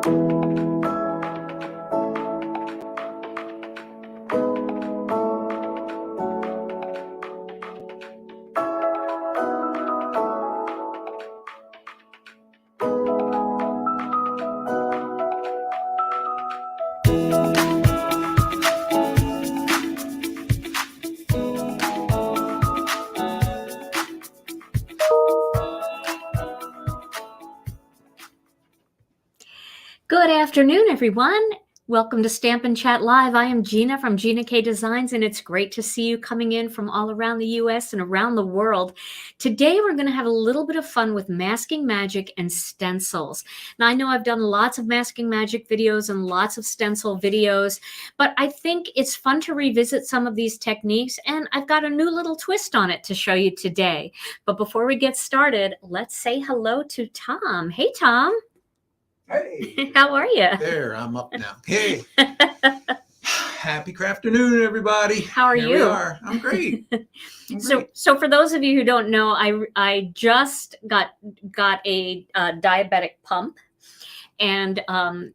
Good afternoon, everyone. Welcome to Stampin' Chat Live. I am Gina from Gina K Designs, and it's great to see you coming in from all around the US and around the world. Today, we're going to have a little bit of fun with masking magic and stencils. Now, I know I've done lots of masking magic videos and lots of stencil videos, but I think it's fun to revisit some of these techniques, and I've got a new little twist on it to show you today. But before we get started, let's say hello to Tom. Hey, Tom. Hey. How are you? There, I'm up now. Hey. Happy afternoon, everybody. How are Here you? We are. I'm great. So for those of you who don't know, I just got a diabetic pump. And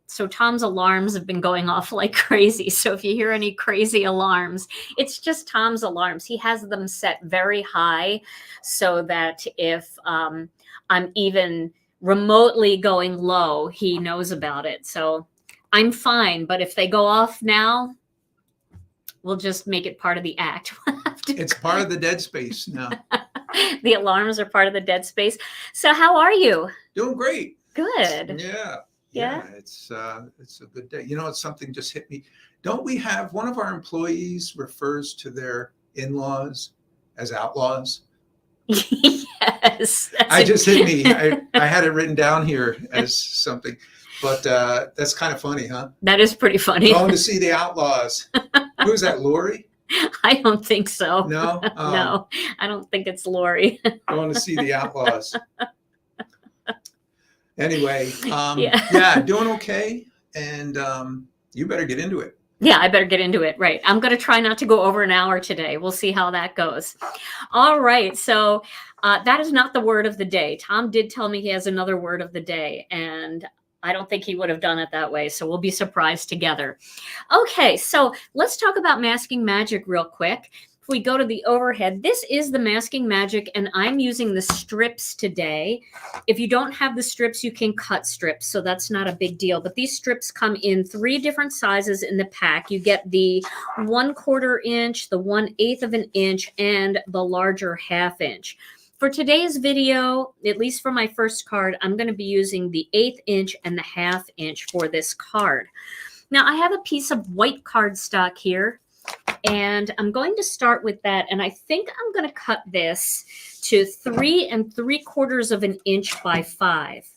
so Tom's alarms have been going off like crazy. So if you hear any crazy alarms, it's just Tom's alarms. He has them set very high so that if I'm even remotely going low, he knows about it. So I'm fine, but if they go off now, we'll just make it part of the act. It's part of the dead space now. The alarms are part of the dead space. So how are you? Doing great. Good. Yeah. It's a good day. You know, something just hit me. Don't we have one of our employees refers to their in-laws as outlaws? Yes. I just hit me. I had it written down here as something, but that's kind of funny, huh? That is pretty funny. Going to see the outlaws. Who's that, Lori? I don't think so. No? No, I don't think it's Lori. Going to see the outlaws. Anyway, yeah, doing okay. And you better get into it. Yeah, I better get into it. Right. I'm going to try not to go over an hour today. We'll see how that goes. All right. So that is not the word of the day. Tom did tell me he has another word of the day, and I don't think he would have done it that way. So we'll be surprised together. Okay. So let's talk about masking magic real quick. If we go to the overhead, this is the masking magic, and I'm using the strips today. If you don't have the strips, you can cut strips, so that's not a big deal. But these strips come in 3 different sizes in the pack. You get the 1/4 inch, the 1/8 of an inch, and the larger 1/2 inch. For today's video, at least for my first card, I'm going to be using the 1/8 inch and the 1/2 inch for this card. Now, I have a piece of white cardstock here, and I'm going to start with that. And I think I'm going to cut this to 3 3/4 of an inch by 5.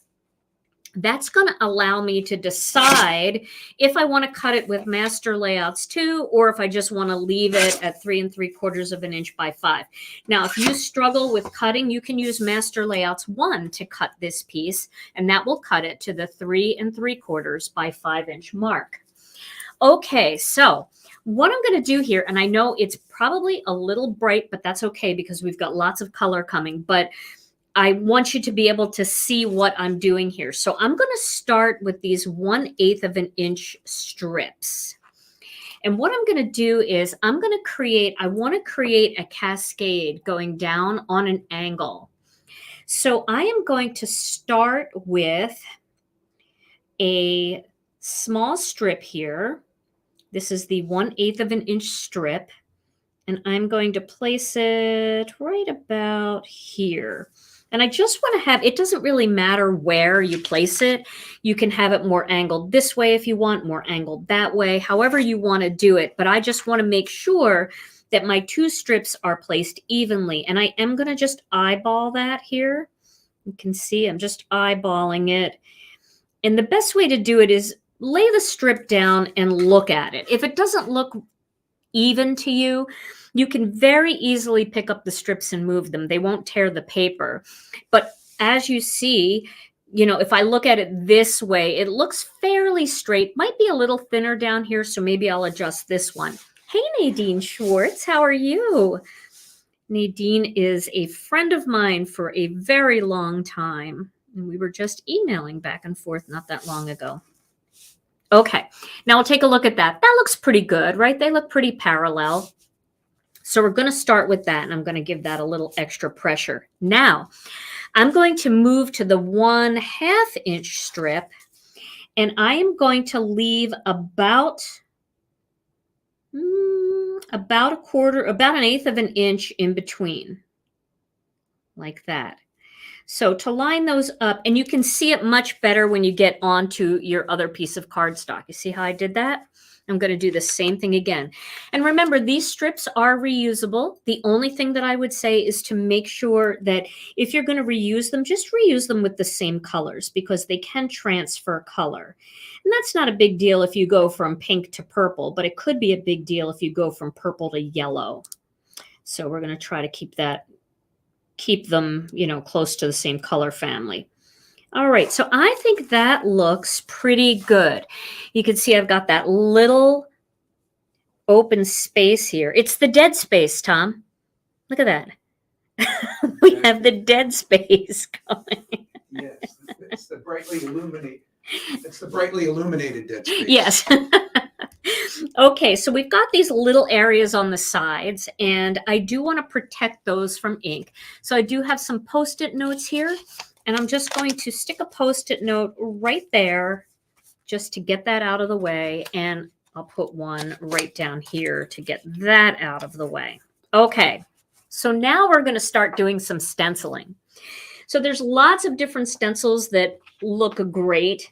That's going to allow me to decide if I want to cut it with master layouts 2, or if I just want to leave it at 3 3/4 of an inch by 5. Now, if you struggle with cutting, you can use master layouts 1 to cut this piece, and that will cut it to the 3 3/4 by 5 inch mark. Okay, so what I'm going to do here, and I know it's probably a little bright, but that's okay because we've got lots of color coming, but I want you to be able to see what I'm doing here. So I'm going to start with these 1/8 of an inch strips. And what I'm going to do is I want to create a cascade going down on an angle. So I am going to start with a small strip here. This is the 1/8 of an inch strip, and I'm going to place it right about here. And I just want to have, it doesn't really matter where you place it. You can have it more angled this way if you want, more angled that way, however you want to do it. But I just want to make sure that my 2 strips are placed evenly. And I am going to just eyeball that here. You can see I'm just eyeballing it. And the best way to do it is lay the strip down and look at it. If it doesn't look even to you, you can very easily pick up the strips and move them. They won't tear the paper. But as you see, you know, if I look at it this way, it looks fairly straight. Might be a little thinner down here, so maybe I'll adjust this one. Hey, Nadine Schwartz, how are you? Nadine is a friend of mine for a very long time, and we were just emailing back and forth not that long ago. Okay, now we'll take a look at that. That looks pretty good, right? They look pretty parallel. So we're going to start with that, and I'm going to give that a little extra pressure. Now, I'm going to move to the 1/2 inch strip, and I am going to leave about a quarter, about 1/8 of an inch in between, like that. So to line those up, and you can see it much better when you get onto your other piece of cardstock. You see how I did that? I'm going to do the same thing again. And remember, these strips are reusable. The only thing that I would say is to make sure that if you're going to reuse them, just reuse them with the same colors, because they can transfer color. And that's not a big deal if you go from pink to purple, but it could be a big deal if you go from purple to yellow. So we're going to try to keep them, you know, close to the same color family. All right, so I think that looks pretty good. You can see I've got that little open space here. It's the dead space, Tom. Look at that. We have the dead space going. Yes, it's the brightly illuminated. It's the brightly illuminated dead space. Yes. Okay, so we've got these little areas on the sides, and I do want to protect those from ink. So I do have some Post-it notes here, and I'm just going to stick a Post-it note right there just to get that out of the way, and I'll put one right down here to get that out of the way. Okay, so now we're going to start doing some stenciling. So there's lots of different stencils that look great.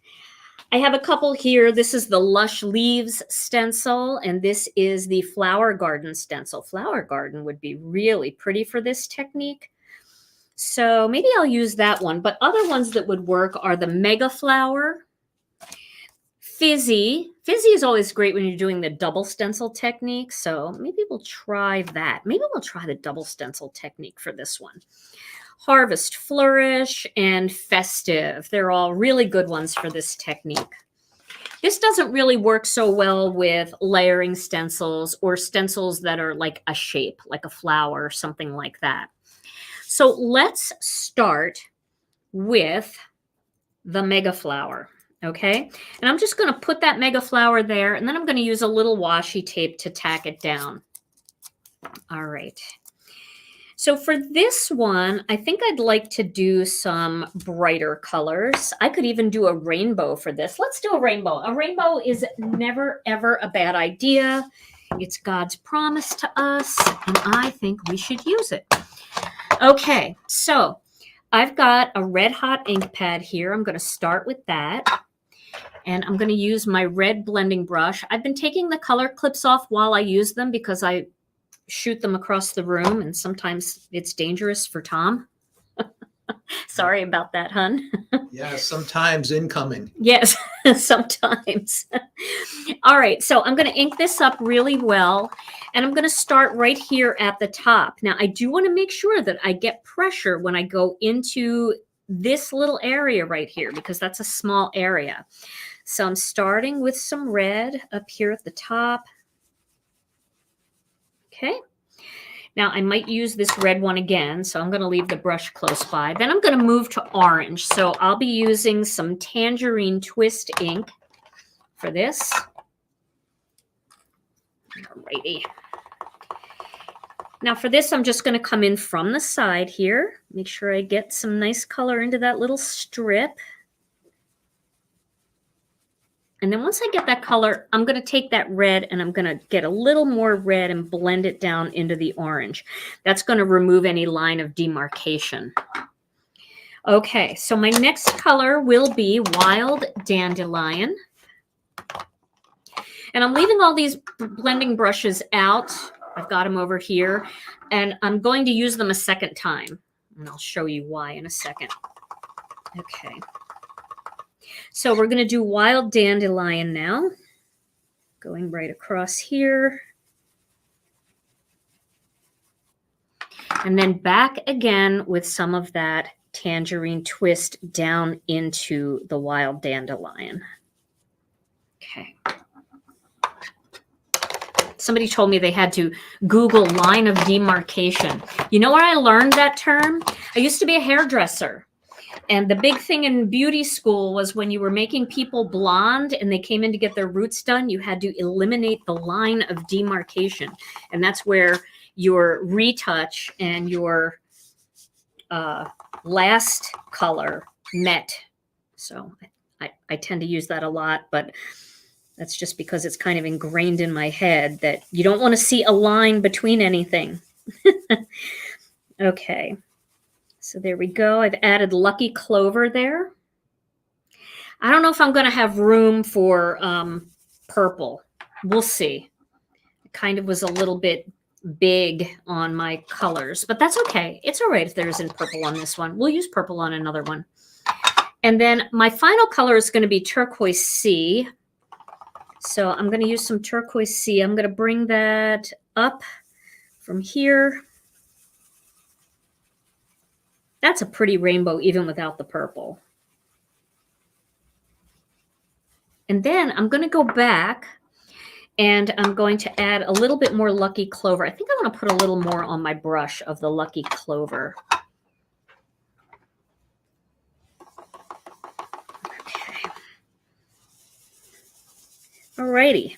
I have a couple here. This is the Lush Leaves stencil, and this is the Flower Garden stencil. Flower Garden would be really pretty for this technique. So maybe I'll use that one, but other ones that would work are the Mega Flower, Fizzy. Fizzy is always great when you're doing the double stencil technique, so maybe we'll try that. Maybe we'll try the double stencil technique for this one. Harvest Flourish and Festive. They're all really good ones for this technique. This doesn't really work so well with layering stencils or stencils that are like a shape, like a flower or something like that. So let's start with the Mega Flower, okay? And I'm just going to put that Mega Flower there, and then I'm going to use a little washi tape to tack it down. All right. So for this one, I think I'd like to do some brighter colors. I could even do a rainbow for this. Let's do a rainbow. A rainbow is never, ever a bad idea. It's God's promise to us, and I think we should use it. Okay, so I've got a red hot ink pad here. I'm going to start with that, and I'm going to use my red blending brush. I've been taking the color clips off while I use them because I shoot them across the room, and sometimes it's dangerous for Tom. Sorry about that, hun. Yeah, sometimes incoming. Yes, sometimes. All right, so I'm going to ink this up really well, and I'm going to start right here at the top. Now, I do want to make sure that I get pressure when I go into this little area right here, because that's a small area. So I'm starting with some red up here at the top. Okay. Now I might use this red one again, so I'm going to leave the brush close by. Then I'm going to move to orange. So I'll be using some Tangerine Twist ink for this. Alrighty. Now for this, I'm just going to come in from the side here. Make sure I get some nice color into that little strip. And then once I get that color, I'm going to take that red and I'm going to get a little more red and blend it down into the orange. That's going to remove any line of demarcation. Okay, so my next color will be Wild Dandelion. And I'm leaving all these blending brushes out. I've got them over here. And I'm going to use them a second time. And I'll show you why in a second. Okay. So we're going to do Wild Dandelion now. Going right across here. And then back again with some of that Tangerine Twist down into the Wild Dandelion. Okay. Somebody told me they had to Google line of demarcation. You know where I learned that term? I used to be a hairdresser. And the big thing in beauty school was when you were making people blonde and they came in to get their roots done, you had to eliminate the line of demarcation. And that's where your retouch and your last color met. So I tend to use that a lot, but that's just because it's kind of ingrained in my head that you don't want to see a line between anything. Okay, so there we go. I've added Lucky Clover there. I don't know if I'm going to have room for purple. We'll see. It kind of was a little bit big on my colors, but that's okay. It's all right if there isn't purple on this one. We'll use purple on another one. And then my final color is going to be Turquoise Sea. So I'm going to use some Turquoise Sea. I'm going to bring that up from here. That's a pretty rainbow even without the purple. And then I'm going to go back and I'm going to add a little bit more Lucky Clover. I think I'm going to put a little more on my brush of the Lucky Clover. Okay. Alrighty.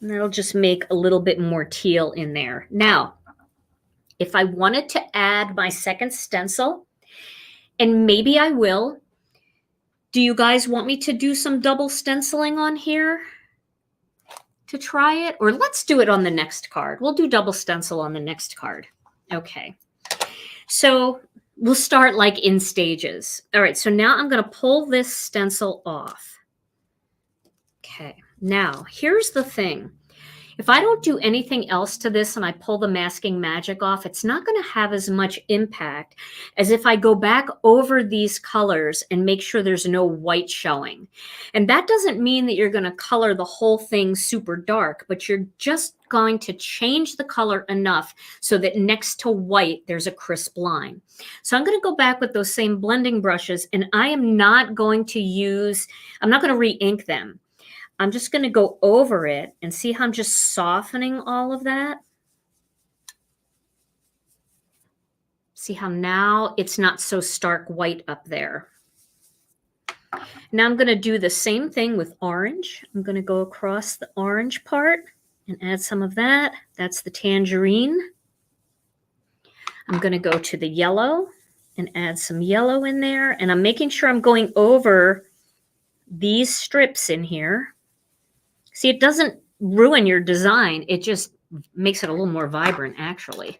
And that'll just make a little bit more teal in there. Now, if I wanted to add my second stencil, and maybe I will, do you guys want me to do some double stenciling on here to try it? Or let's do it on the next card. We'll do double stencil on the next card. Okay. So we'll start like in stages. All right. So now I'm going to pull this stencil off. Okay. Now, here's the thing. If I don't do anything else to this and I pull the masking magic off, it's not going to have as much impact as if I go back over these colors and make sure there's no white showing. And that doesn't mean that you're going to color the whole thing super dark, but you're just going to change the color enough so that next to white, there's a crisp line. So I'm going to go back with those same blending brushes, and I am not going to use, I'm not going to re-ink them. I'm just going to go over it and see how I'm just softening all of that. See how now it's not so stark white up there. Now I'm going to do the same thing with orange. I'm going to go across the orange part and add some of that. That's the tangerine. I'm going to go to the yellow and add some yellow in there. And I'm making sure I'm going over these strips in here. See, it doesn't ruin your design. It just makes it a little more vibrant, actually.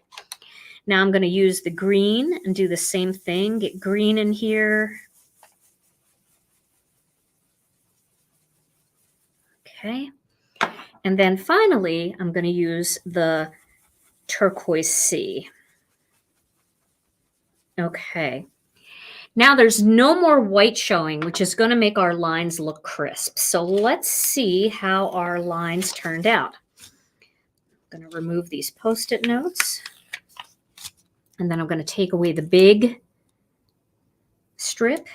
Now I'm going to use the green and do the same thing. Get green in here. Okay. And then finally, I'm going to use the Turquoise Sea. Okay. Now there's no more white showing, which is going to make our lines look crisp. So let's see how our lines turned out. I'm going to remove these Post-it notes. And then I'm going to take away the big strip.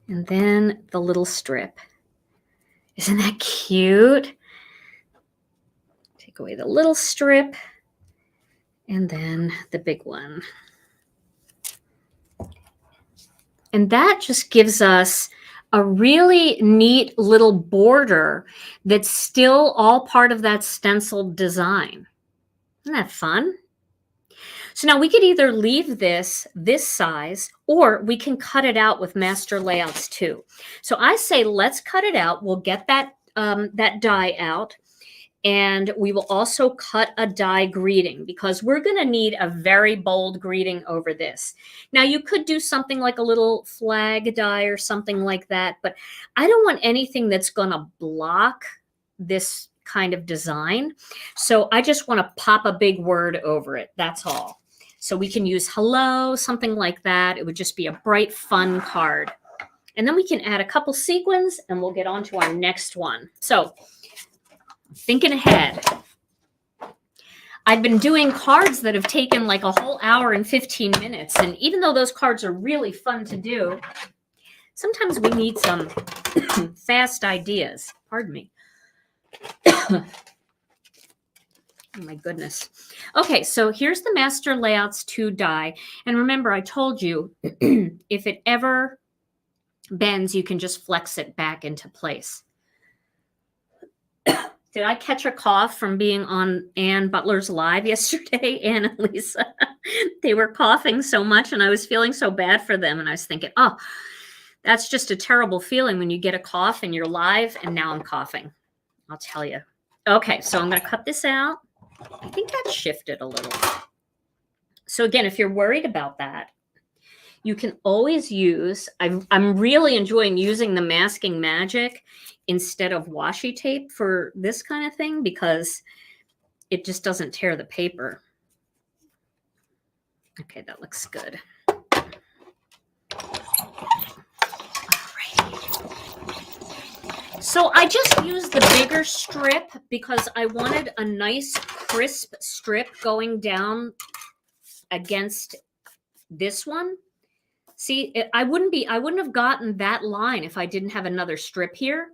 And then the little strip. Isn't that cute? Take away the little strip. And then the big one. And that just gives us a really neat little border that's still all part of that stenciled design. Isn't that fun? So now we could either leave this size, or we can cut it out with master layouts too. So I say let's cut it out. We'll get that, that die out. And we will also cut a die greeting because we're going to need a very bold greeting over this. Now, you could do something like a little flag die or something like that, but I don't want anything that's going to block this kind of design. So I just want to pop a big word over it. That's all. So we can use hello, something like that. It would just be a bright, fun card. And then we can add a couple sequins and we'll get on to our next one. So thinking ahead. I've been doing cards that have taken like a whole hour and 15 minutes. And even though those cards are really fun to do, sometimes we need some fast ideas. Pardon me. Oh my goodness. Okay, so here's the Master Layouts 2 die. And remember, I told you, if it ever bends, you can just flex it back into place. Did I catch a cough from being on Ann Butler's live yesterday? Ann and Lisa, they were coughing so much and I was feeling so bad for them. And I was thinking, oh, that's just a terrible feeling when you get a cough and you're live, and now I'm coughing. I'll tell you. Okay, so I'm going to cut this out. I think that shifted a little. So again, if you're worried about that, you can always use, I'm really enjoying using the Masking Magic instead of washi tape for this kind of thing because it just doesn't tear the paper. Okay, that looks good. So I just used the bigger strip because I wanted a nice crisp strip going down against this one. See, I wouldn't have gotten that line if I didn't have another strip here.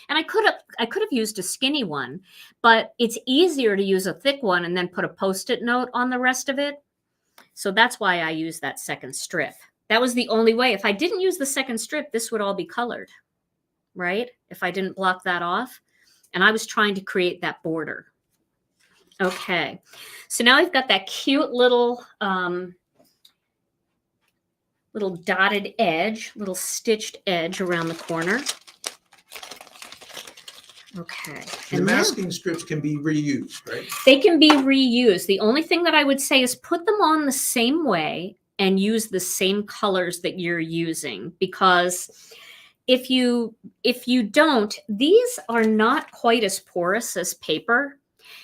And I could have used a skinny one, but it's easier to use a thick one and then put a Post-it note on the rest of it. So that's why I used that second strip. That was the only way. If I didn't use the second strip, this would all be colored, right? If I didn't block that off. And I was trying to create that border. Okay, so now I've got that cute little little dotted edge, little stitched edge around the corner. Okay. The masking strips can be reused, right? They can be reused. The only thing that I would say is put them on the same way and use the same colors that you're using, because if you don't, these are not quite as porous as paper.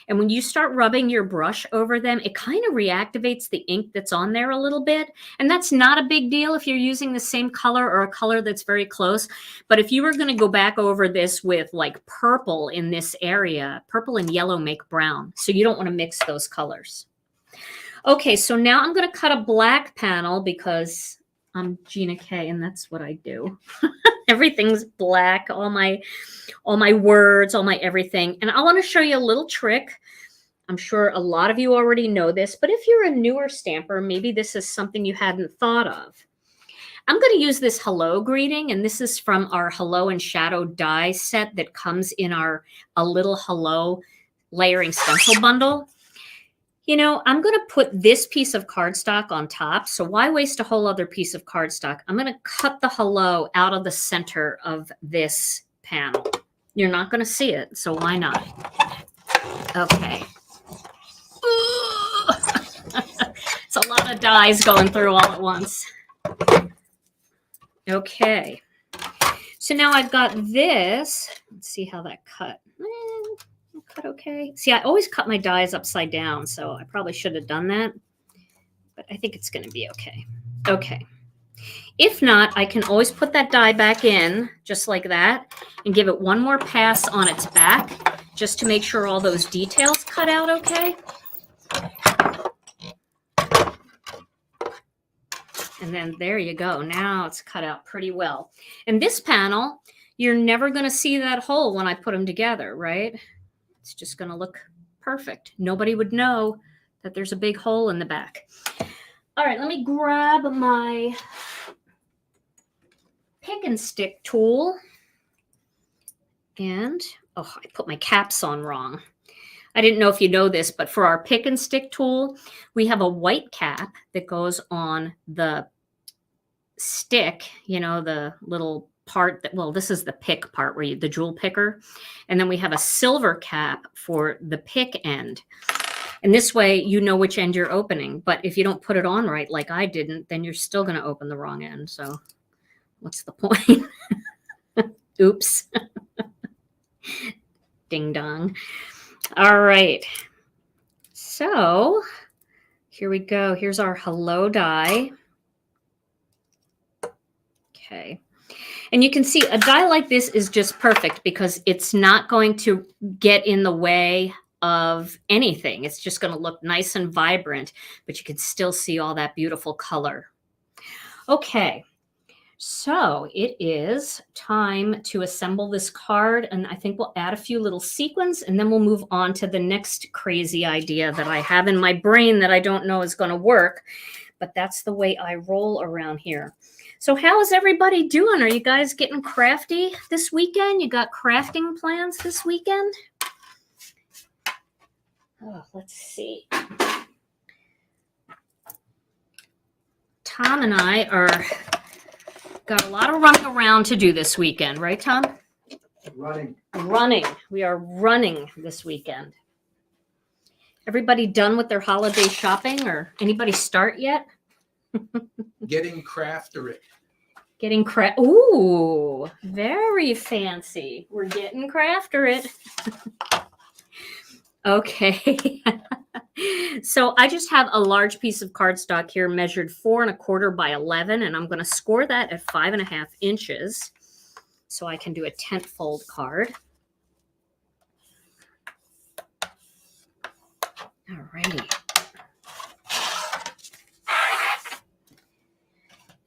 And when you start rubbing your brush over them, it kind of reactivates the ink that's on there a little bit. And that's not a big deal if you're using the same color or a color that's very close. But if you were going to go back over this with like purple in this area, purple and yellow make brown. So you don't want to mix those colors. Okay, so now I'm going to cut a black panel because I'm Gina K and that's what I do. Everything's black, all my words, all my everything. And I want to show you a little trick. I'm sure a lot of you already know this, but if you're a newer stamper, maybe this is something you hadn't thought of. I'm going to use this hello greeting, and this is from our Hello and Shadow die set that comes in our A Little Hello layering stencil bundle. You know, I'm going to put this piece of cardstock on top. So why waste a whole other piece of cardstock? I'm going to cut the hello out of the center of this panel. You're not going to see it, so why not? Okay. It's a lot of dies going through all at once. Okay. So now I've got this. Let's see how that cut. Cut okay. See, I always cut my dies upside down, so I probably should have done that. But I think it's going to be okay. Okay. If not, I can always put that die back in, just like that, and give it one more pass on its back, just to make sure all those details cut out okay. And then there you go. Now it's cut out pretty well. And this panel, you're never going to see that hole when I put them together, right? It's just going to look perfect. Nobody would know that there's a big hole in the back. All right, let me grab my pick and stick tool. And, oh, I put my caps on wrong. I didn't know if you know this, but for our pick and stick tool, we have a white cap that goes on the stick, you know, the little part that, well, this is the pick part where the jewel picker. And then we have a silver cap for the pick end. And this way, you know which end you're opening. But if you don't put it on right, like I didn't, then you're still going to open the wrong end. So what's the point? Oops. Ding dong. All right. So here we go. Here's our hello die. Okay. And you can see a die like this is just perfect because it's not going to get in the way of anything. It's just going to look nice and vibrant, but you can still see all that beautiful color. Okay. So it is time to assemble this card, and I think we'll add a few little sequins, and then we'll move on to the next crazy idea that I have in my brain that I don't know is going to work, but that's the way I roll around here. So how is everybody doing? Are you guys getting crafty this weekend? You got crafting plans this weekend? Oh, let's see. Tom and I are got a lot of running around to do this weekend, right, Tom? Running. We are running this weekend. Everybody done with their holiday shopping, or anybody start yet? Getting crafter. Getting craft. Ooh, very fancy. We're getting crafter it. Okay. So I just have a large piece of cardstock here measured 4 1/4 by 11, and I'm going to score that at 5 1/2 inches so I can do a tent fold card. All righty.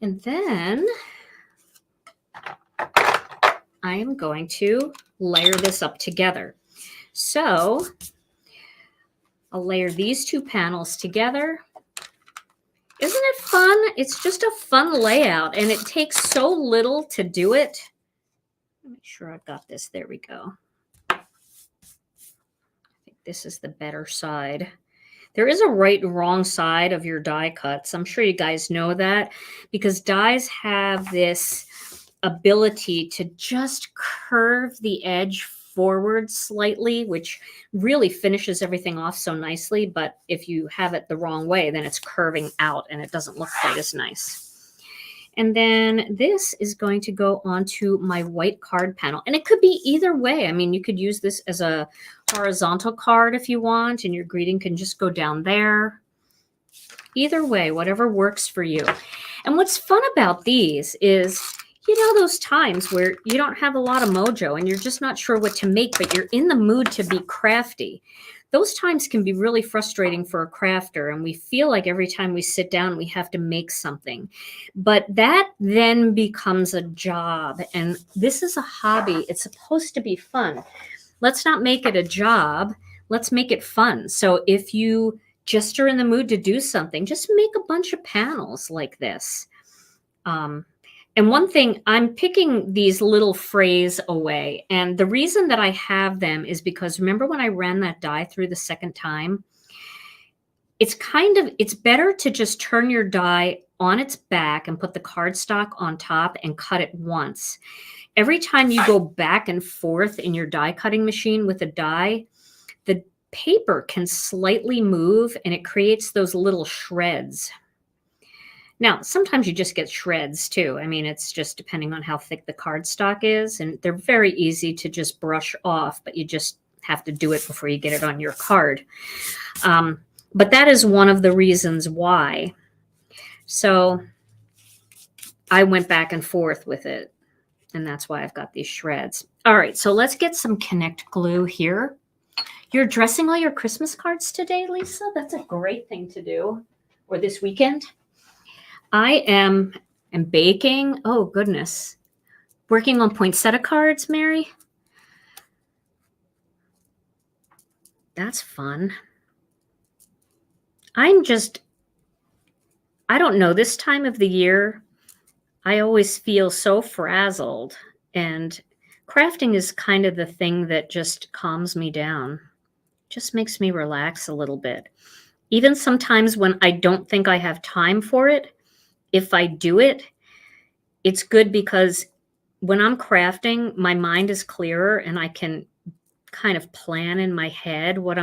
And then I am going to layer this up together. So I'll layer these 2 panels together. Isn't it fun? It's just a fun layout, and it takes so little to do it. Make sure I've got this. There we go. I think this is the better side. There is a right and wrong side of your die cuts. I'm sure you guys know that, because dies have this ability to just curve the edge forward slightly, which really finishes everything off so nicely. But if you have it the wrong way, then it's curving out and it doesn't look quite as nice. And then this is going to go onto my white card panel. And it could be either way. I mean, you could use this as a horizontal card if you want, and your greeting can just go down there. Either way, whatever works for you. And what's fun about these is, you know, those times where you don't have a lot of mojo and you're just not sure what to make, but you're in the mood to be crafty. Those times can be really frustrating for a crafter, and we feel like every time we sit down, we have to make something. But that then becomes a job, and this is a hobby. It's supposed to be fun. Let's not make it a job. Let's make it fun. So if you just are in the mood to do something, just make a bunch of panels like this. And one thing, I'm picking these little frays away. And the reason that I have them is because, remember when I ran that die through the second time? It's better to just turn your die on its back and put the cardstock on top and cut it once. Every time you go back and forth in your die cutting machine with a die, the paper can slightly move and it creates those little shreds. Now, sometimes you just get shreds too. I mean, it's just depending on how thick the cardstock is, and they're very easy to just brush off, but you just have to do it before you get it on your card. But that is one of the reasons why. So I went back and forth with it, and that's why I've got these shreds. All right, so let's get some Connect glue here. You're dressing all your Christmas cards today, Lisa? That's a great thing to do. Or this weekend? I am baking. Oh, goodness. Working on poinsettia cards, Mary? That's fun. I don't know, this time of the year, I always feel so frazzled, and crafting is kind of the thing that just calms me down. Just makes me relax a little bit. Even sometimes when I don't think I have time for it, if I do it, it's good, because when I'm crafting, my mind is clearer and I can kind of plan in my head what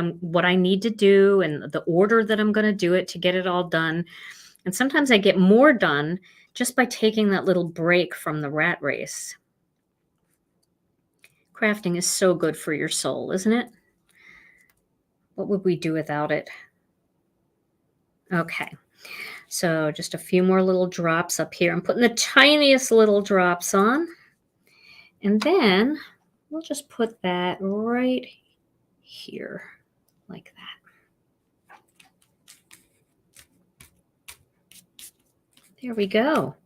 I need to do and the order that I'm going to do it to get it all done. And sometimes I get more done just by taking that little break from the rat race. Crafting is so good for your soul, isn't it? What would we do without it? Okay. So just a few more little drops up here. I'm putting the tiniest little drops on. And then we'll just put that right here, like that. There we go.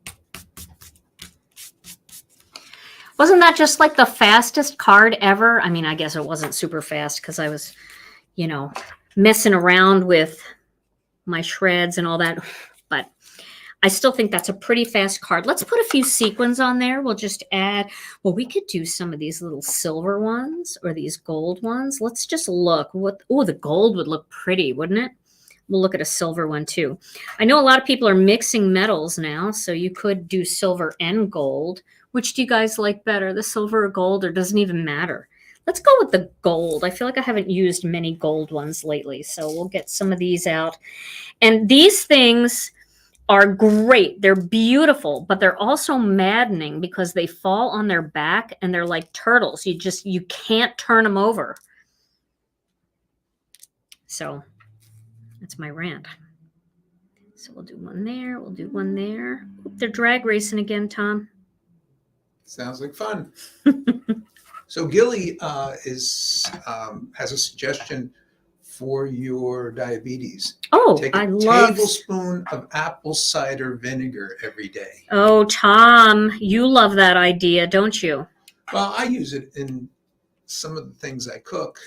Wasn't that just like the fastest card ever? I mean, I guess it wasn't super fast because I was, you know, messing around with my shreds and all that. But I still think that's a pretty fast card. Let's put a few sequins on there. We'll just add, well, we could do some of these little silver ones or these gold ones. Let's just look. Oh, the gold would look pretty, wouldn't it? We'll look at a silver one too. I know a lot of people are mixing metals now, so you could do silver and gold. Which do you guys like better, the silver or gold, or doesn't even matter? Let's go with the gold. I feel like I haven't used many gold ones lately, so we'll get some of these out. And these things are great. They're beautiful, but they're also maddening because they fall on their back and they're like turtles. You can't turn them over. So that's my rant. So we'll do one there. We'll do one there. Oop, they're drag racing again, Tom. Sounds like fun. So Gilly has a suggestion for your diabetes. Oh, Take a tablespoon of apple cider vinegar every day. Oh, Tom, you love that idea, don't you? Well, I use it in some of the things I cook,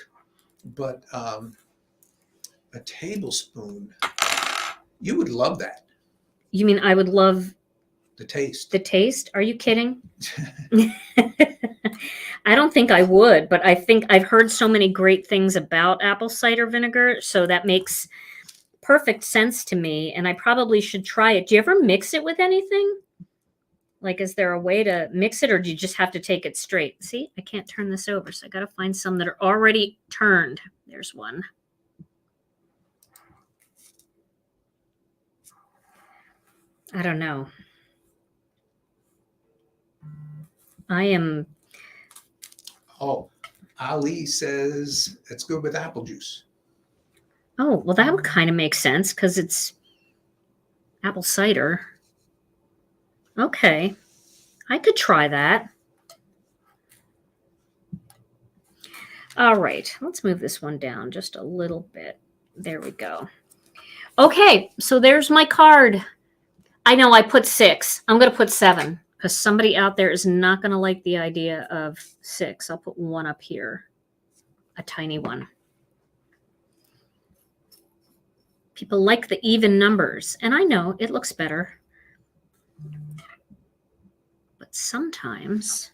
but a tablespoon, you would love that. You mean I would love the taste? The taste? Are you kidding? I don't think I would, but I think I've heard so many great things about apple cider vinegar, so that makes perfect sense to me, and I probably should try it. Do you ever mix it with anything? Like, is there a way to mix it, or do you just have to take it straight? See, I can't turn this over, so I got to find some that are already turned. There's one. I don't know. I am... Oh, Ali says it's good with apple juice. Oh, well, that would kind of make sense because it's apple cider. Okay. I could try that. All right. Let's move this one down just a little bit. There we go. Okay. So there's my card. I know I put 6. I'm going to put 7. Because somebody out there is not going to like the idea of 6. I'll put 1 up here. A tiny one. People like the even numbers. And I know it looks better. But sometimes...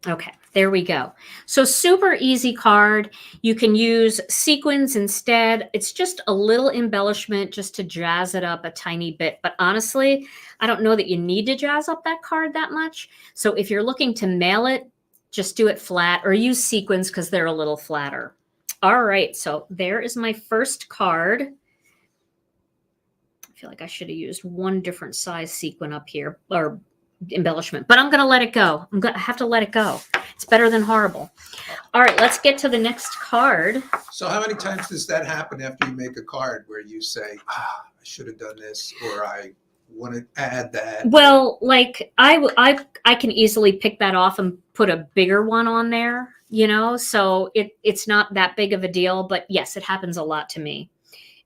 Okay, there we go. So super easy card. You can use sequins instead. It's just a little embellishment just to jazz it up a tiny bit. But honestly, I don't know that you need to jazz up that card that much. So if you're looking to mail it, just do it flat or use sequins because they're a little flatter. All right, so there is my first card. I feel like I should have used one different size sequin up here, or embellishment, but I'm going to let it go. I have to let it go. It's better than horrible. All right, let's get to the next card. So how many times does that happen after you make a card where you say, I should have done this, or I want to add that? Well, like I can easily pick that off and put a bigger one on there, you know, so it's not that big of a deal, but yes, it happens a lot to me.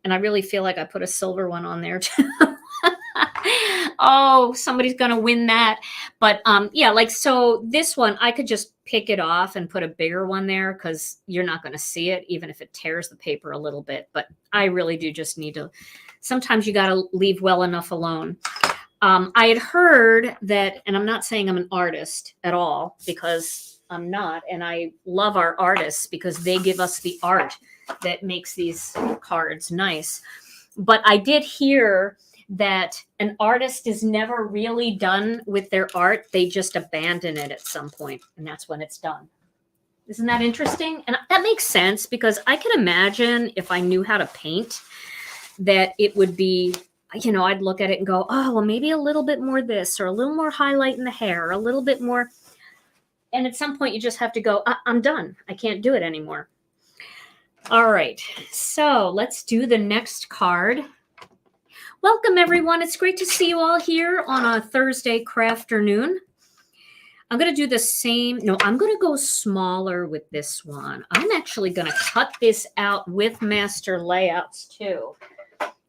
And I really feel like I put a silver one on there too. Oh, somebody's going to win that. But yeah, like, so this one, I could just pick it off and put a bigger one there because you're not going to see it, even if it tears the paper a little bit. But I really do just need to, sometimes you got to leave well enough alone. I had heard that, and I'm not saying I'm an artist at all because I'm not. And I love our artists because they give us the art that makes these cards nice. But I did hear that an artist is never really done with their art. They just abandon it at some point, and that's when it's done. Isn't that interesting? And that makes sense because I can imagine if I knew how to paint that it would be, you know, I'd look at it and go, oh, well, maybe a little bit more this or a little more highlight in the hair, or a little bit more. And at some point you just have to go, I'm done. I can't do it anymore. All right. So let's do the next card. Welcome, everyone. It's great to see you all here on a Thursday crafternoon. I'm going to do the same. No, I'm going to go smaller with this one. I'm actually going to cut this out with master layouts too.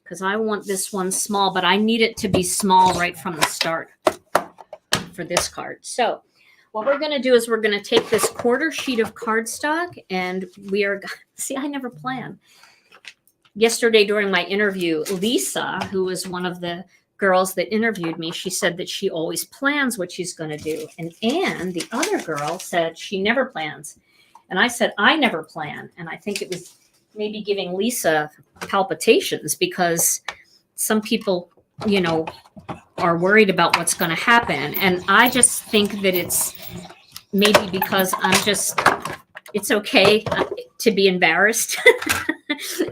because I want this one small, but I need it to be small right from the start for this card. So what we're going to do is we're going to take this quarter sheet of cardstock, and we are, see, I never plan. Yesterday during my interview, Lisa, who was one of the girls that interviewed me, she said that she always plans what she's going to do. And Anne, the other girl, said she never plans. And I said, I never plan. And I think it was maybe giving Lisa palpitations, because some people, you know, are worried about what's going to happen. And I just think that it's maybe because it's okay to be embarrassed.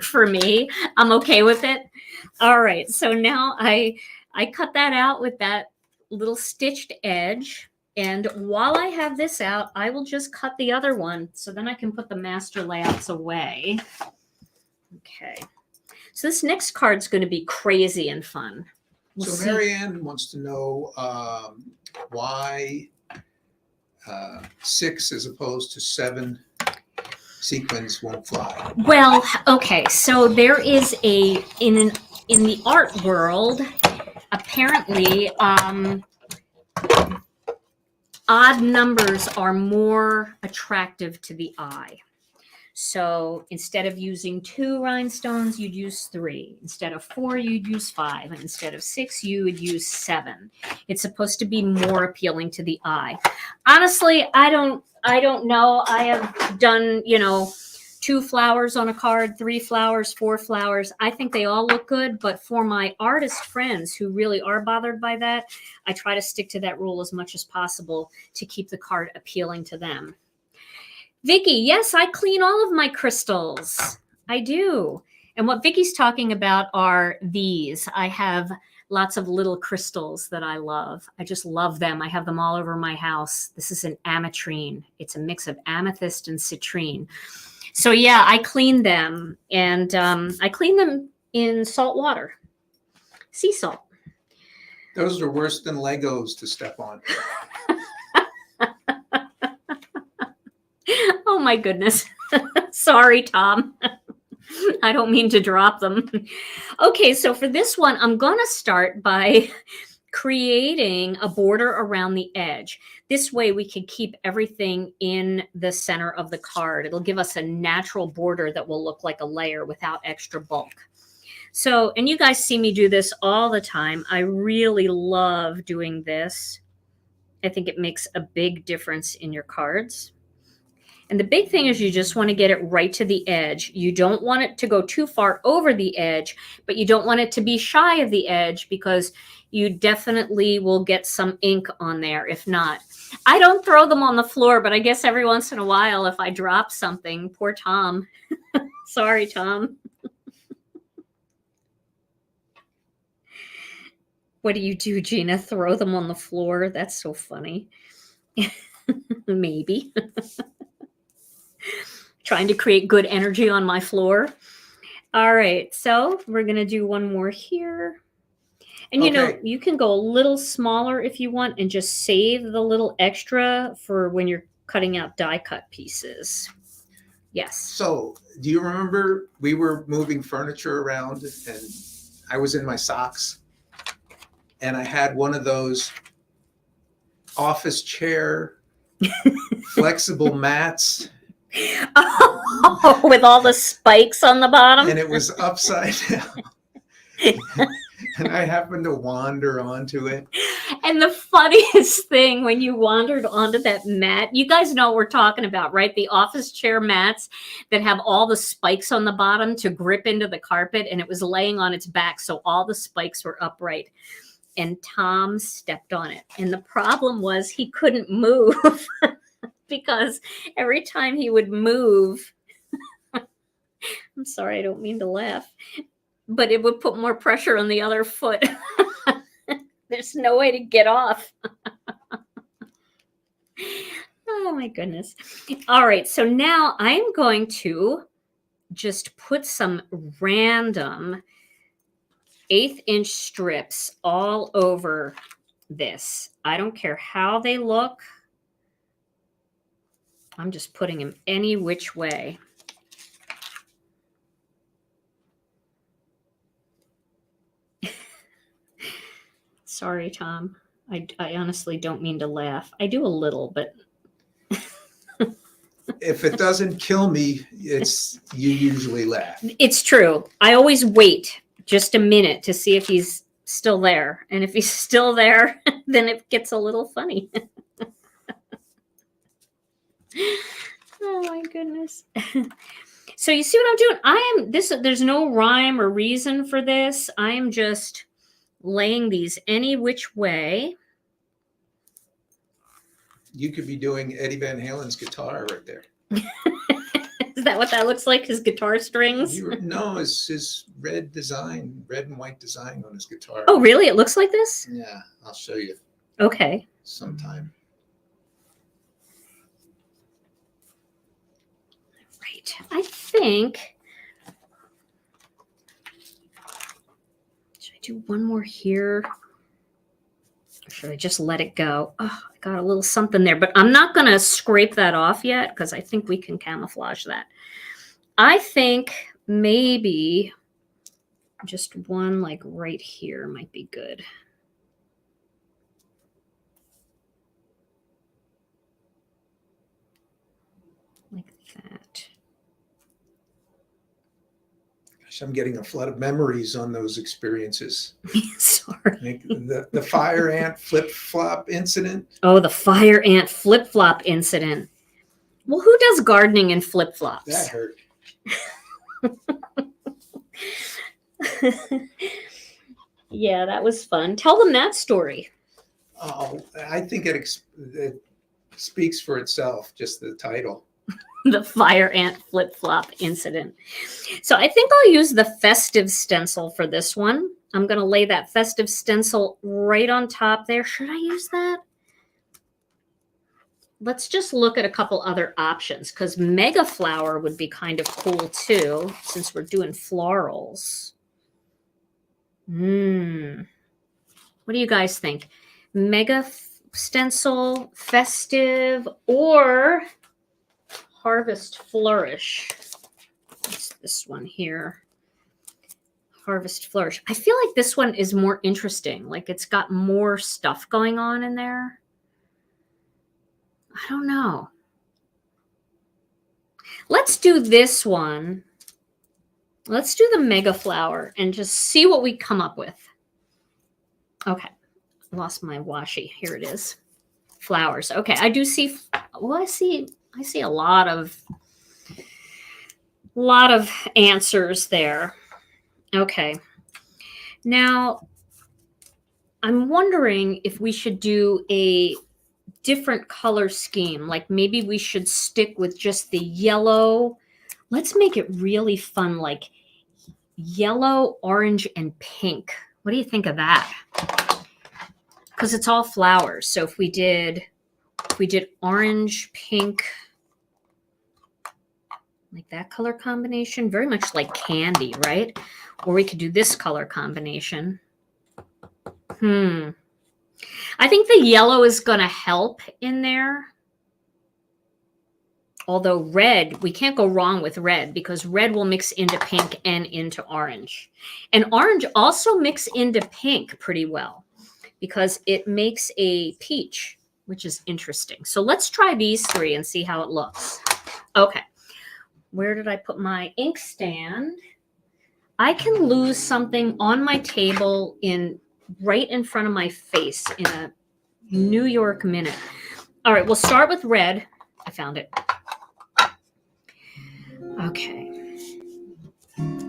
For me, I'm okay with it. All right. So now I cut that out with that little stitched edge. And while I have this out, I will just cut the other one, so then I can put the master layouts away. Okay. So this next card's going to be crazy and fun. So Marianne wants to know why 6 as opposed to 7 sequins won't fly. Well, okay. So there is in the art world, apparently, odd numbers are more attractive to the eye. So instead of using 2 rhinestones, you'd use 3. Instead of 4, you'd use 5. And instead of 6, you would use 7. It's supposed to be more appealing to the eye. Honestly, I don't know. I have done, 2 flowers on a card, 3 flowers, 4 flowers. I think they all look good, but for my artist friends who really are bothered by that, I try to stick to that rule as much as possible to keep the card appealing to them. Vicky, yes, I clean all of my crystals. I do. And what Vicky's talking about are these. I have lots of little crystals that I love. I just love them. I have them all over my house. This is an ametrine. It's a mix of amethyst and citrine. So yeah, I clean them, and I clean them in salt water, sea salt. Those are worse than Legos to step on. Oh my goodness. Sorry, Tom. I don't mean to drop them. Okay, so for this one, I'm going to start by creating a border around the edge. This way we can keep everything in the center of the card. It'll give us a natural border that will look like a layer without extra bulk. So, and you guys see me do this all the time. I really love doing this. I think it makes a big difference in your cards. And the big thing is you just want to get it right to the edge. You don't want it to go too far over the edge, but you don't want it to be shy of the edge, because you definitely will get some ink on there if not. I don't throw them on the floor, but I guess every once in a while if I drop something, poor Tom. Sorry, Tom. What do you do, Gina? Throw them on the floor? That's so funny. Maybe. Trying to create good energy on my floor. All right, so we're going to do one more here. And, you can go a little smaller if you want and just save the little extra for when you're cutting out die cut pieces. Yes. So do you remember we were moving furniture around and I was in my socks and I had one of those office chair flexible mats. Oh, with all the spikes on the bottom. And it was upside down. And I happened to wander onto it. And the funniest thing, when you wandered onto that mat, you guys know what we're talking about, right? The office chair mats that have all the spikes on the bottom to grip into the carpet, and it was laying on its back, so all the spikes were upright. And Tom stepped on it. And the problem was he couldn't move because every time he would move, I'm sorry, I don't mean to laugh, but it would put more pressure on the other foot. There's no way to get off. Oh my goodness. All right, so now I'm going to just put some random 1/8 inch strips all over this. I don't care how they look. I'm just putting them any which way. Sorry, Tom. I honestly don't mean to laugh. I do a little, but If it doesn't kill me, you usually laugh. it's true. I always wait just a minute to see if he's still there. And if he's still there, then it gets a little funny. Oh my goodness. So you see what I'm doing? There's no rhyme or reason for this. I am just laying these any which way. You could be doing Eddie Van Halen's guitar right there. Is that what that looks like? His guitar strings? No, it's his red and white design on his guitar. Oh, really? It looks like this? Yeah, I'll show you Okay. sometime. Right. I think. Should I do one more here? Or should I just let it go? Oh, I got a little something there, but I'm not going to scrape that off yet because I think we can camouflage that. I think maybe just one like right here might be good. Like that. I'm getting a flood of memories on those experiences. Sorry. Like the fire ant flip-flop incident. Oh, the fire ant flip-flop incident. Well, who does gardening in flip-flops? That hurt. Yeah, that was fun. Tell them that story. Oh, I think it speaks for itself, just the title. The fire ant flip-flop incident. So I think I'll use the festive stencil for this one. I'm going to lay that festive stencil right on top there. Should I use that? Let's just look at a couple other options because mega flower would be kind of cool too, since we're doing florals. What do you guys think? Mega stencil, festive, or Harvest Flourish? What's this one here? Harvest Flourish. I feel like this one is more interesting. Like it's got more stuff going on in there. I don't know. Let's do this one. Let's do the mega flower and just see what we come up with. Okay. Lost my washi. Here it is. Flowers. Okay. I do see, well, I see a lot of answers there. Okay. Now, I'm wondering if we should do a different color scheme. Like maybe we should stick with just the yellow. Let's make it really fun, like yellow, orange, and pink. What do you think of that? Because it's all flowers. So if we did orange, pink, like that color combination, very much like candy, right? Or we could do this color combination. I think the yellow is going to help in there. Although red, we can't go wrong with red because red will mix into pink and into orange. And orange also mix into pink pretty well because it makes a peach, which is interesting. So let's try these three and see how it looks. Okay. Where did I put my ink stand? I can lose something on my table right in front of my face in a New York minute. All right, we'll start with red. I found it. Okay.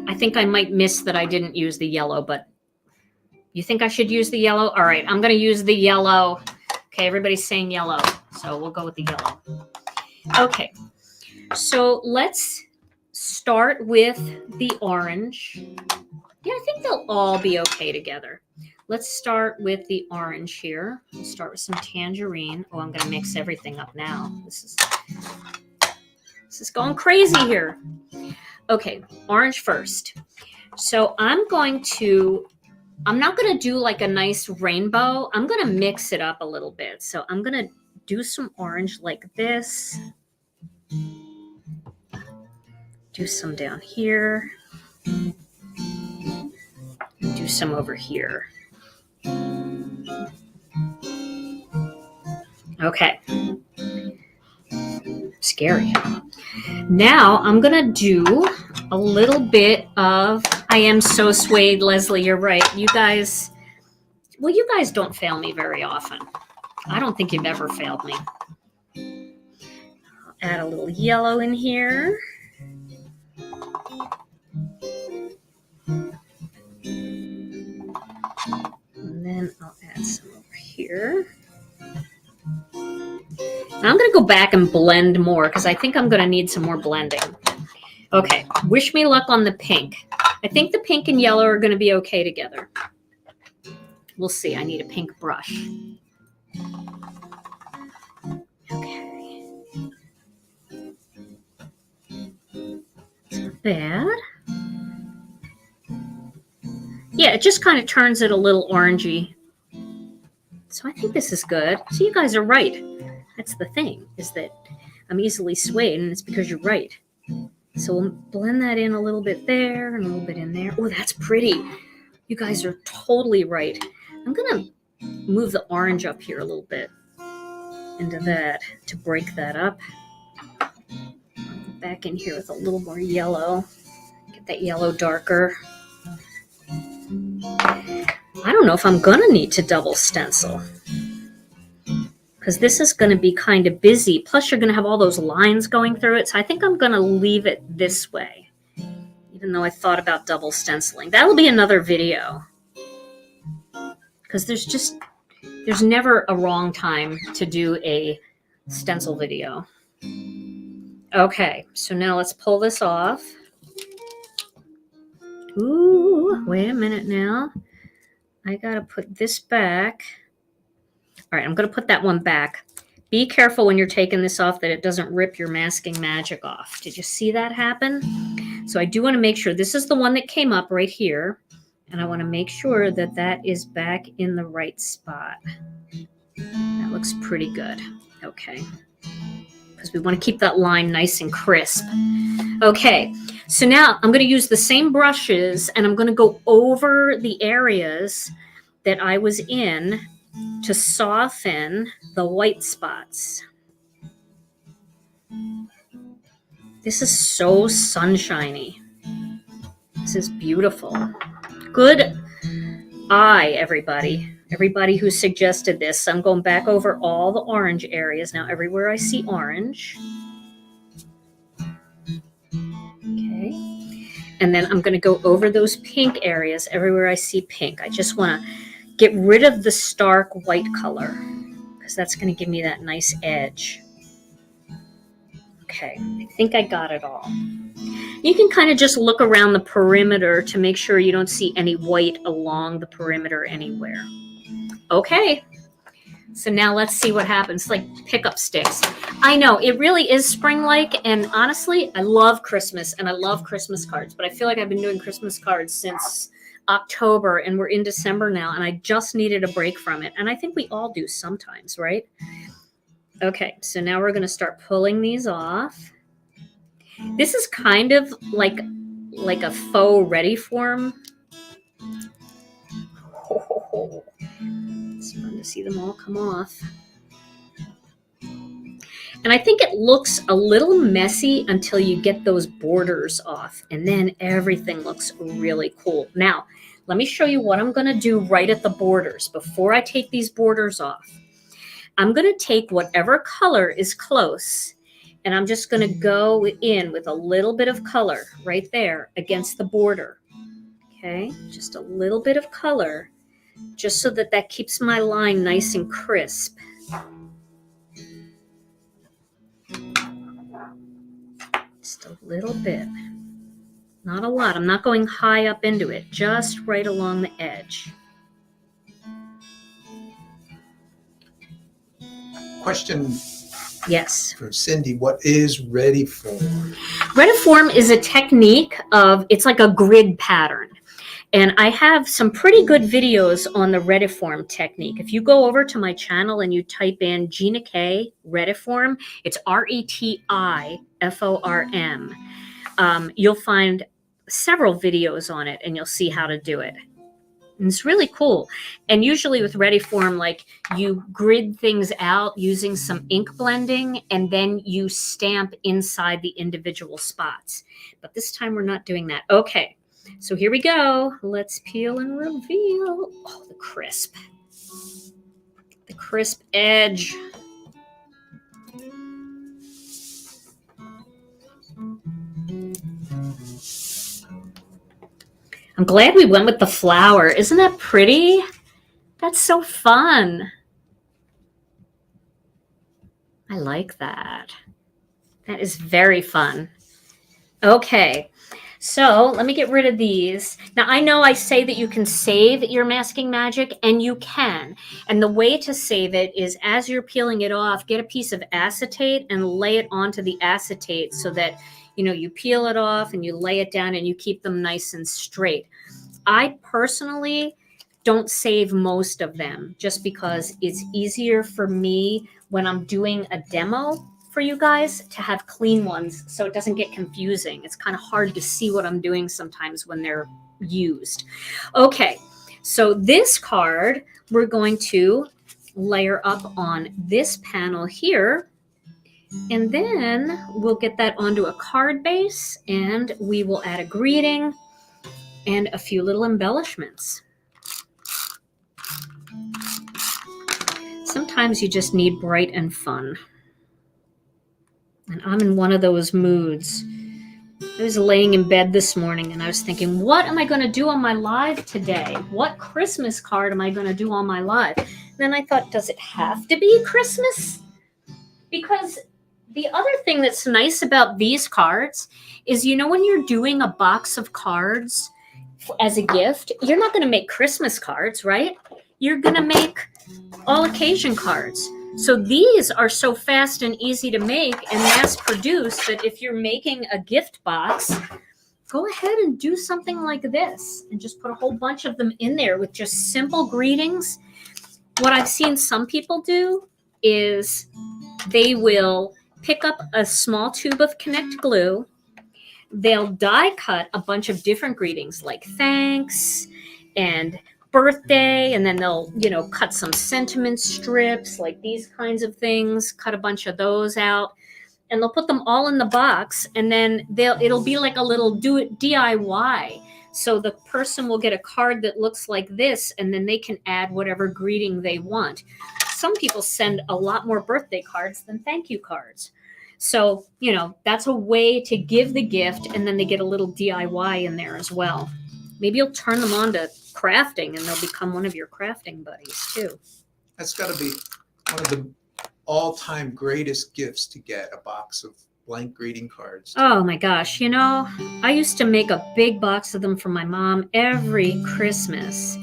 I think I might miss that I didn't use the yellow, but you think I should use the yellow? All right, I'm going to use the yellow. Okay, everybody's saying yellow, so we'll go with the yellow. Okay, so let's start with the orange. Yeah, I think they'll all be okay together. Let's start with the orange here. We'll start with some tangerine. Oh, I'm going to mix everything up now. This is going crazy here. Okay, orange first. So I'm not going to do like a nice rainbow. I'm going to mix it up a little bit. So I'm going to do some orange like this. Do some down here. Do some over here. Okay. Scary. Now I'm going to do a little bit of, I am so swayed, Leslie, you're right. You guys don't fail me very often. I don't think you've ever failed me. I'll add a little yellow in here. And then I'll add some over here. Now I'm going to go back and blend more because I think I'm going to need some more blending. Okay, wish me luck on the pink. I think the pink and yellow are going to be okay together. We'll see. I need a pink brush. Okay. Not bad. Yeah, it just kind of turns it a little orangey. So I think this is good. So you guys are right. That's the thing, is that I'm easily swayed, and it's because you're right. So we'll blend that in a little bit there and a little bit in there. Oh, that's pretty. You guys are totally right. I'm going to move the orange up here a little bit into that to break that up. Back in here with a little more yellow. Get that yellow darker. I don't know if I'm going to need to double stencil, because this is going to be kind of busy. Plus, you're going to have all those lines going through it. So I think I'm going to leave it this way, even though I thought about double stenciling. That'll be another video, because there's never a wrong time to do a stencil video. Okay, so now let's pull this off. Ooh, wait a minute now. I got to put this back. All right, I'm going to put that one back. Be careful when you're taking this off that it doesn't rip your masking magic off. Did you see that happen? So I do want to make sure this is the one that came up right here. And I want to make sure that that is back in the right spot. That looks pretty good. Okay. Because we want to keep that line nice and crisp. Okay. So now I'm going to use the same brushes and I'm going to go over the areas that I was in to soften the white spots. This is so sunshiny. This is beautiful. Good eye, everybody. Everybody who suggested this. I'm going back over all the orange areas now. Everywhere I see orange. Okay. And then I'm going to go over those pink areas everywhere I see pink. I just want to get rid of the stark white color because that's going to give me that nice edge. Okay, I think I got it all. You can kind of just look around the perimeter to make sure you don't see any white along the perimeter anywhere. Okay, so now let's see what happens. Like pickup sticks. I know, it really is spring-like, and honestly, I love Christmas, and I love Christmas cards, but I feel like I've been doing Christmas cards since October, and we're in December now, and I just needed a break from it, and I think we all do sometimes, right? Okay, so now we're going to start pulling these off. This is kind of like a faux ready form. Oh, it's fun to see them all come off. And I think it looks a little messy until you get those borders off, and then everything looks really cool. Now, let me show you what I'm going to do right at the borders before I take these borders off. I'm going to take whatever color is close, and I'm just going to go in with a little bit of color right there against the border. Okay, just a little bit of color, just so that that keeps my line nice and crisp. Just a little bit. Not a lot. I'm not going high up into it, just right along the edge. Question. Yes. For Cindy, what is ready form? Ready form is a technique of, it's like a grid pattern. And I have some pretty good videos on the Rediform technique. If you go over to my channel and you type in Gina K Rediform, it's RETIFORM. You'll find several videos on it and you'll see how to do it. And it's really cool. And usually with Ready Form, like you grid things out using some ink blending, and then you stamp inside the individual spots. But this time we're not doing that. Okay, so here we go. Let's peel and reveal. Oh, the crisp edge. I'm glad we went with the flower. Isn't that pretty? That's so fun. I like that. That is very fun. Okay, so let me get rid of these. Now, I know I say that you can save your masking magic, and you can. And the way to save it is as you're peeling it off, get a piece of acetate and lay it onto the acetate so that, you know, you peel it off and you lay it down and you keep them nice and straight. I personally don't save most of them just because it's easier for me when I'm doing a demo for you guys to have clean ones so it doesn't get confusing. It's kind of hard to see what I'm doing sometimes when they're used. Okay, so this card we're going to layer up on this panel here, and then we'll get that onto a card base, and we will add a greeting and a few little embellishments. Sometimes you just need bright and fun. And I'm in one of those moods. I was laying in bed this morning and I was thinking, what am I going to do on my live today? What Christmas card am I going to do on my live? And then I thought, does it have to be Christmas? Because the other thing that's nice about these cards is, you know, when you're doing a box of cards as a gift, you're not going to make Christmas cards, right? You're going to make all occasion cards. So these are so fast and easy to make and mass produce that if you're making a gift box, go ahead and do something like this and just put a whole bunch of them in there with just simple greetings. What I've seen some people do is they will pick up a small tube of Connect glue. They'll die cut a bunch of different greetings like thanks and birthday, and then they'll, you know, cut some sentiment strips like these kinds of things, cut a bunch of those out, and they'll put them all in the box, and then it'll be like a little DIY. So the person will get a card that looks like this, and then they can add whatever greeting they want. Some people send a lot more birthday cards than thank you cards. So, you know, that's a way to give the gift, and then they get a little DIY in there as well. Maybe you'll turn them on to crafting and they'll become one of your crafting buddies too. That's got to be one of the all-time greatest gifts to get, a box of blank greeting cards. Oh my gosh, you know, I used to make a big box of them for my mom every Christmas.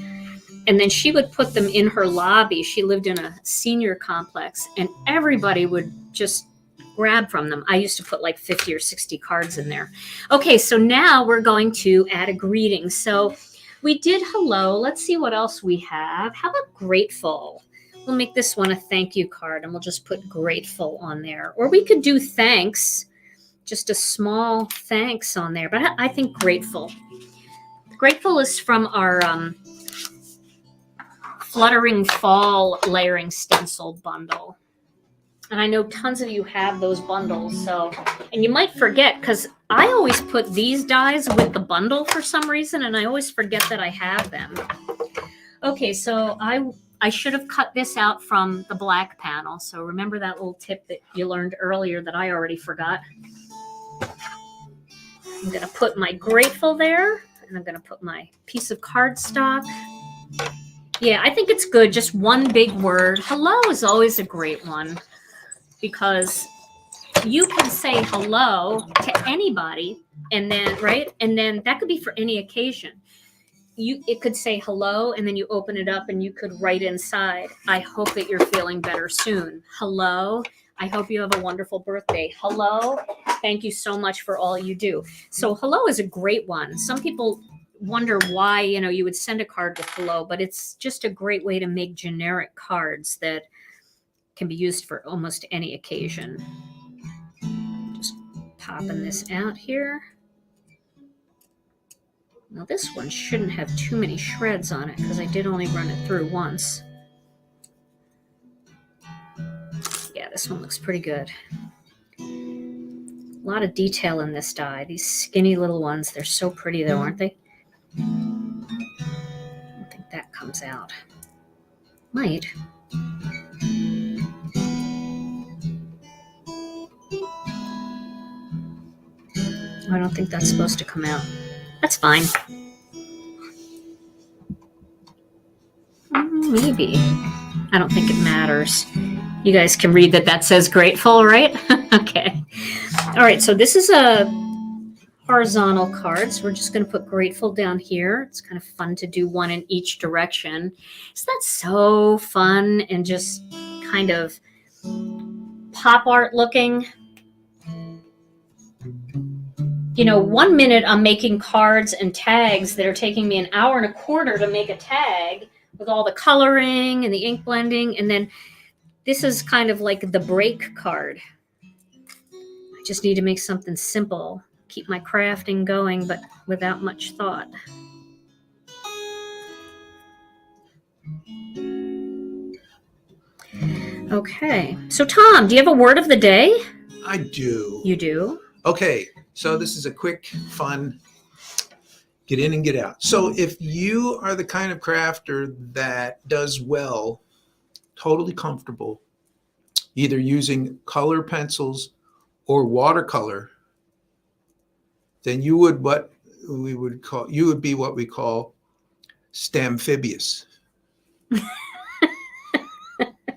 And then she would put them in her lobby. She lived in a senior complex, and everybody would just grab from them. I used to put like 50 or 60 cards in there. Okay, so now we're going to add a greeting. So we did hello. Let's see what else we have. How about grateful? We'll make this one a thank you card, and we'll just put grateful on there. Or we could do thanks, just a small thanks on there. But I think grateful. Grateful is from our Fluttering Fall Layering Stencil bundle. And I know tons of you have those bundles, so, and you might forget, because I always put these dies with the bundle for some reason, and I always forget that I have them. Okay, so I should have cut this out from the black panel, so remember that little tip that you learned earlier that I already forgot. I'm going to put my grateful there, and I'm going to put my piece of cardstock. Yeah, I think it's good, just one big word. Hello is always a great one, because you can say hello to anybody, and then, right? And then that could be for any occasion. It could say hello, and then you open it up and you could write inside, I hope that you're feeling better soon. Hello, I hope you have a wonderful birthday. Hello, thank you so much for all you do. So hello is a great one. Some people wonder why, you know, you would send a card with hello, but it's just a great way to make generic cards that can be used for almost any occasion. Just popping this out here. Now this one shouldn't have too many shreds on it because I did only run it through once. Yeah, this one looks pretty good. A lot of detail in this die. These skinny little ones, they're so pretty though, aren't they? I don't think that comes out. Might. I don't think that's supposed to come out. That's fine. Maybe. I don't think it matters. You guys can read that says grateful, right? Okay. All right, so this is a horizontal card. So we're just going to put grateful down here. It's kind of fun to do one in each direction. Isn't that so fun and just kind of pop art looking? You know, 1 minute I'm making cards and tags that are taking me an hour and a quarter to make a tag with all the coloring and the ink blending. And then this is kind of like the break card. I just need to make something simple, keep my crafting going, but without much thought. Okay. So Tom, do you have a word of the day? I do. You do? Okay. So this is a quick, fun, get in and get out. So if you are the kind of crafter that does well, totally comfortable, either using color pencils or watercolor, then you would be what we call stamphibious.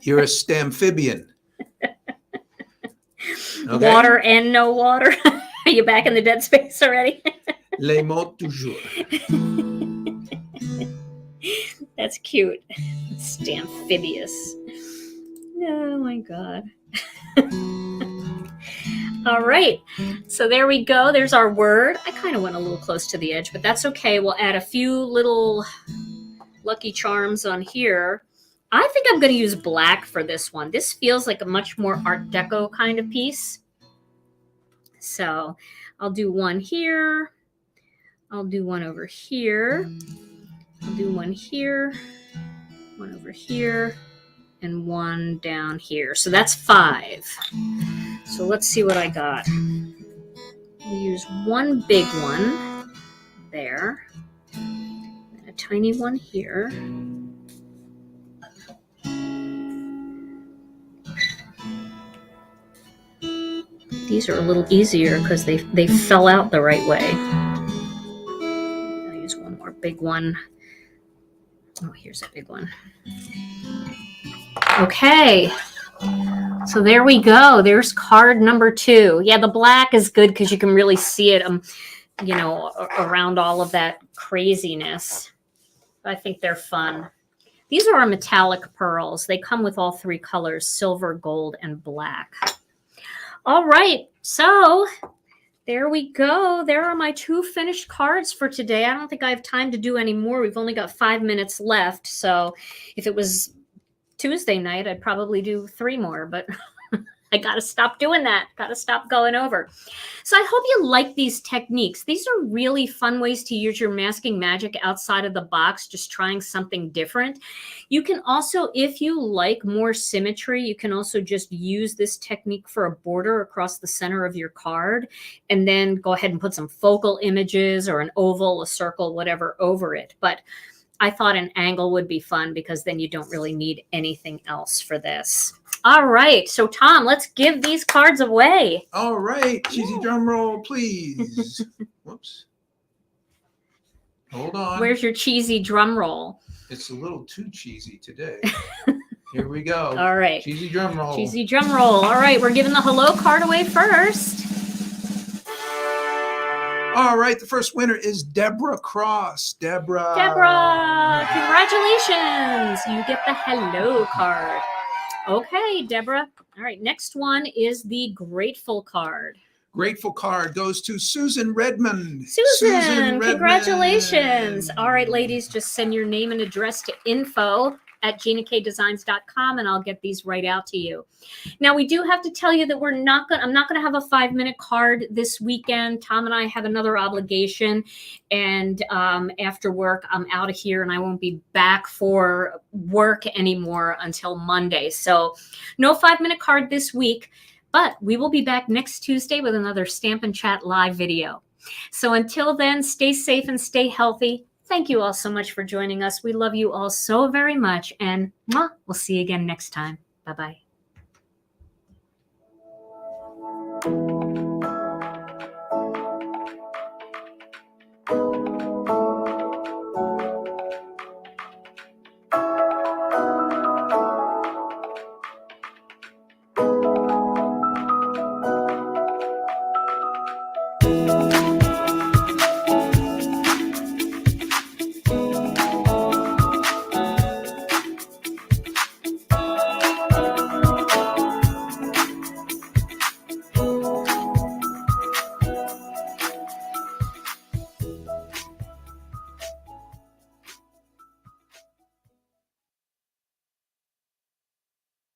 You're a stamphibian. Okay? Water and no water. Are you back in the dead space already? Les mots toujours. That's cute. Stamphibious. Oh my God. All right. So there we go. There's our word. I kind of went a little close to the edge, but that's okay. We'll add a few little Lucky Charms on here. I think I'm going to use black for this one. This feels like a much more Art Deco kind of piece. So I'll do one here. I'll do one over here. I'll do one here, one over here, and one down here. So that's 5. So let's see what I got. We'll use one big one there, and a tiny one here. These are a little easier because they fell out the right way. I'll use one more big one. Oh, here's a big one. Okay. So there we go. There's card number 2. Yeah, the black is good because you can really see it, you know, around all of that craziness. I think they're fun. These are our metallic pearls. They come with all 3 colors, silver, gold, and black. All right, so there we go. There are my 2 finished cards for today. I don't think I have time to do any more. We've only got 5 minutes left. So if it was Tuesday night, I'd probably do 3 more, but I got to stop doing that. Got to stop going over. So I hope you like these techniques. These are really fun ways to use your masking magic outside of the box, just trying something different. You can also, if you like more symmetry, you can also just use this technique for a border across the center of your card, and then go ahead and put some focal images or an oval, a circle, whatever over it. But I thought an angle would be fun because then you don't really need anything else for this. All right. So, Tom, let's give these cards away. All right. Cheesy drum roll, please. Whoops. Hold on. Where's your cheesy drum roll? It's a little too cheesy today. Here we go. All right. Cheesy drum roll. Cheesy drum roll. All right. We're giving the hello card away first. All right. The first winner is Deborah Cross. Deborah. Deborah, congratulations. You get the hello card. Okay, Deborah. All right, next one is the grateful card. Grateful card goes to Susan Redmond. Susan, congratulations. All right, ladies, just send your name and address to info at ginakdesigns.com, and I'll get these right out to you. Now, we do have to tell you that I'm not going to have a 5-minute card this weekend. Tom and I have another obligation, and after work, I'm out of here, and I won't be back for work anymore until Monday. So no 5-minute card this week, but we will be back next Tuesday with another Stamp and Chat live video. So until then, stay safe and stay healthy. Thank you all so much for joining us. We love you all so very much, and we'll see you again next time. Bye-bye.